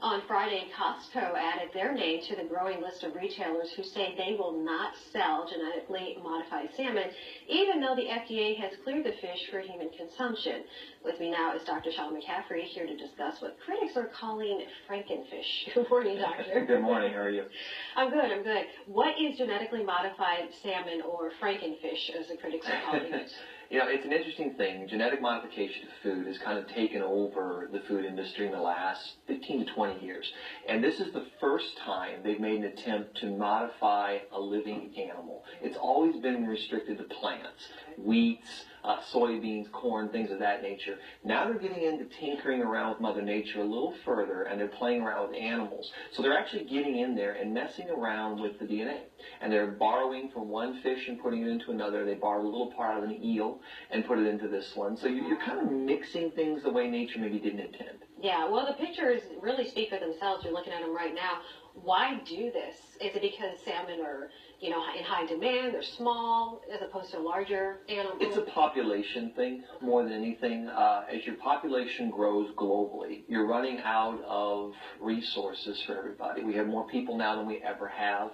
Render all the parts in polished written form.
On Friday, Costco added their name to the growing list of retailers who say they will not sell genetically modified salmon, even though the FDA has cleared the fish for human consumption. With me now is Dr. McCaffrey, here to discuss what critics are calling Frankenfish. Good morning, Doctor. Good morning. How are you? I'm good. What is genetically modified salmon, or Frankenfish, as the critics are calling it? You know, it's an interesting thing. Genetic modification of food has kind of taken over the food industry in the last 15 to 20 years. And this is the first time they've made an attempt to modify a living animal. It's always been restricted to plants, wheats, soybeans, corn, things of that nature. Now they're getting into tinkering around with Mother Nature a little further, and they're playing around with animals. So they're actually getting in there and messing around with the DNA. And they're borrowing from one fish and putting it into another. They borrowed a little part of an eel and put it into this one. So you're kind of mixing things the way nature maybe didn't intend. Yeah, well, the pictures really speak for themselves. You're looking at them right now. Why do this? Is it because salmon are, in high demand, they're small, as opposed to larger animals? It's a population thing more than anything. As your population grows globally, you're running out of resources for everybody. We have more people now than we ever have.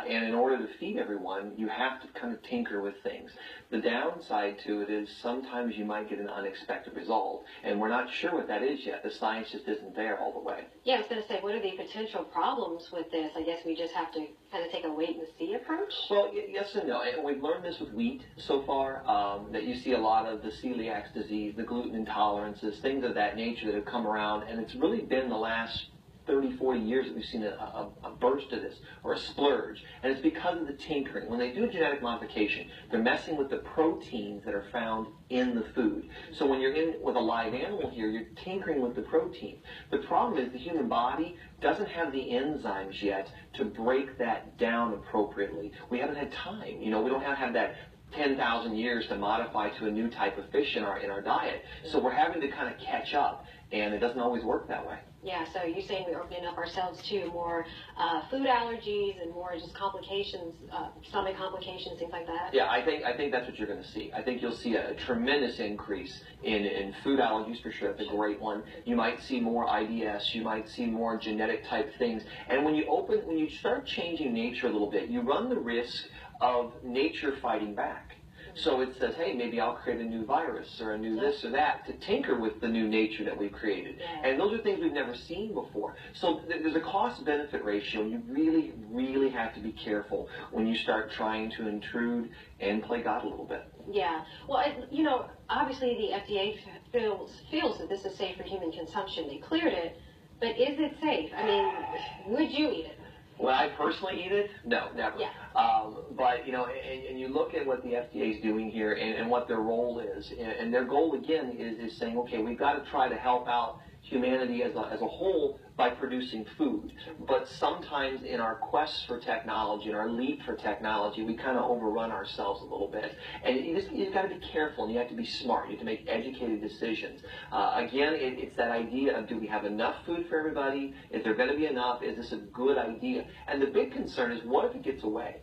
And in order to feed everyone, you have to kind of tinker with things. The downside to it is sometimes you might get an unexpected result, and we're not sure what that is yet. The science just isn't there all the way. Yeah, I was going to say, what are the potential problems with this? I guess we just have to kind of take a wait-and-see approach? Well, yes and no. And we've learned this with wheat so far, that you see a lot of the celiac disease, the gluten intolerances, things of that nature that have come around, and it's really been the last 30, 40 years that we've seen a burst of this, or a splurge. And it's because of the tinkering. When they do genetic modification, they're messing with the proteins that are found in the food. So when you're in with a live animal here, you're tinkering with the protein. The problem is the human body doesn't have the enzymes yet to break that down appropriately. We haven't had time. We don't have that 10,000 years to modify to a new type of fish in our diet. So we're having to kind of catch up, and it doesn't always work that way. Yeah, so you're saying we're opening up ourselves to more food allergies and more just complications, stomach complications, things like that? Yeah, I think that's what you're going to see. I think you'll see a tremendous increase in food allergies for sure. That's a great one. You might see more IDS. You might see more genetic type things. And when you start changing nature a little bit, you run the risk of nature fighting back. So it says, hey, maybe I'll create a new virus or a new this or that to tinker with the new nature that we've created. Yeah. And those are things we've never seen before. So there's a cost-benefit ratio. You really, really have to be careful when you start trying to intrude and play God a little bit. Yeah. Well, obviously the FDA feels that this is safe for human consumption. They cleared it, but is it safe? I mean, would you eat it? Would I personally eat it? No, never. Yeah. But, and you look at what the FDA is doing here and what their role is. And their goal, again, is saying, okay, we've got to try to help out humanity as a whole by producing food. But sometimes in our quest for technology, in our leap for technology, we kind of overrun ourselves a little bit. And you've got to be careful, and you have to be smart. You have to make educated decisions. Again, it's that idea of, do we have enough food for everybody? Is there going to be enough? Is this a good idea? And the big concern is, what if it gets away?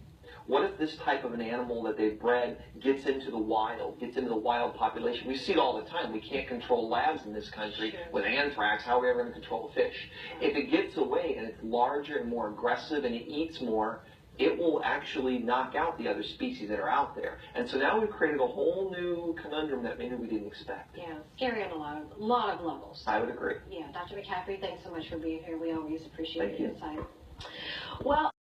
What if this type of an animal that they've bred gets into the wild population? We see it all the time. We can't control labs in this country with anthrax. How are we ever going to control a fish? If it gets away and it's larger and more aggressive and it eats more, it will actually knock out the other species that are out there. And so now we've created a whole new conundrum that maybe we didn't expect. Yeah, scary on a lot of levels. I would agree. Yeah, Dr. McCaffrey, thanks so much for being here. We always appreciate Thank your you. insight. Well.